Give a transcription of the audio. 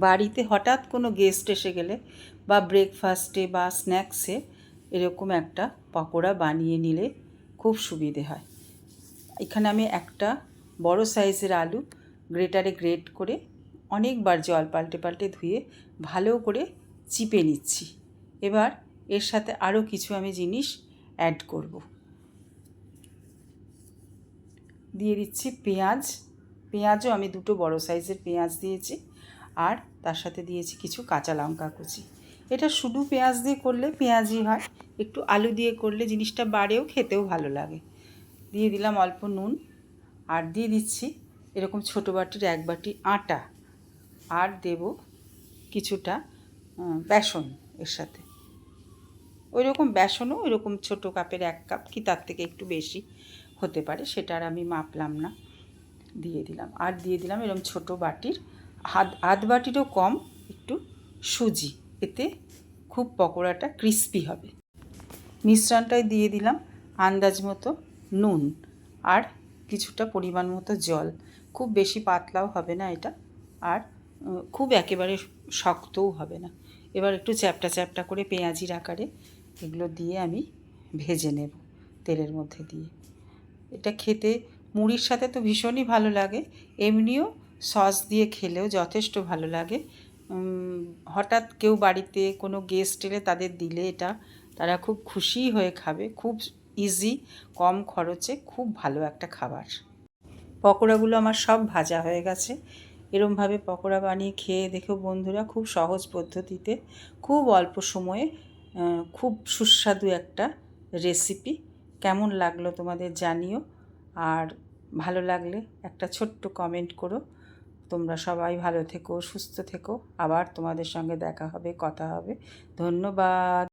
বাড়িতে হঠাৎ কোনো গেস্ট এসে গেলে বা ব্রেকফাস্টে বা স্ন্যাক্সে এরকম একটা পকোড়া বানিয়ে নিলে খুব সুবিধে হয়। এখানে আমি একটা বড় সাইজের আলু গ্রেটারে গ্রেট করে অনেকবার জল পাল্টে পাল্টে ধুয়ে ভালো করে চিপে নিচ্ছি। এবার এর সাথে আরও কিছু আমি জিনিস অ্যাড করব। দিয়ে দিচ্ছি পেঁয়াজ। পেঁয়াজও আমি দুটো বড় সাইজের পেঁয়াজ দিয়েছি, আর তার সাথে দিয়েছি কিছু কাঁচা লঙ্কা কুচি। এটা শুধু পেঁয়াজ দিয়ে করলে পেঁয়াজই হয়, একটু আলু দিয়ে করলে জিনিসটা বাড়েও খেতেও ভালো লাগে। দিয়ে দিলাম অল্প নুন, আর দিয়ে দিচ্ছি এরকম ছোটো বাটির 1 বাটি আটা, আর দেব কিছুটা বেসন এর সাথে। ওই রকম বেসনও ওই রকম ছোটো কাপের 1 কাপ কি তার থেকে একটু বেশি হতে পারে, সেটা আর আমি মাপলাম না, দিয়ে দিলাম। আর দিয়ে দিলাম এরকম ছোটো বাটির আধ বাটিরও কম একটু সুজি, এতে খুব পকোড়াটা ক্রিস্পি হবে। মিশ্রণটায় দিয়ে দিলাম আন্দাজ মতো নুন আর কিছুটা পরিমাণ মতো জল। খুব বেশি পাতলাও হবে না এটা, আর খুব একেবারে শক্তও হবে না। এবার একটু চ্যাপটা চ্যাপটা করে পেঁয়াজির আকারে এগুলো দিয়ে আমি ভেজে নেব তেলের মধ্যে দিয়ে। এটা খেতে মুড়ির সাথে তো ভীষণই ভালো লাগে, এমনিও সস দিয়ে খেলেও যথেষ্ট ভালো লাগে। হঠাৎ কেউ বাড়িতে কোনো গেস্ট এলে তাদের দিলে এটা তারা খুব খুশি হয়ে খাবে। খুব ইজি, কম খরচে খুব ভালো একটা খাবার। পকোড়াগুলো আমার সব ভাজা হয়ে গেছে। এরমভাবে পকোড়া বানিয়ে খেয়ে দেখো বন্ধুরা, খুব সহজ পদ্ধতিতে খুব অল্প সময়ে খুব সুস্বাদু একটা রেসিপি। কেমন লাগলো তোমাদের জানিও, আর ভালো লাগলে একটা ছোট্ট কমেন্ট করো। তোমরা সবাই ভালো থেকো, সুস্থ থেকো। আবার তোমাদের সঙ্গে দেখা হবে, কথা হবে। ধন্যবাদ।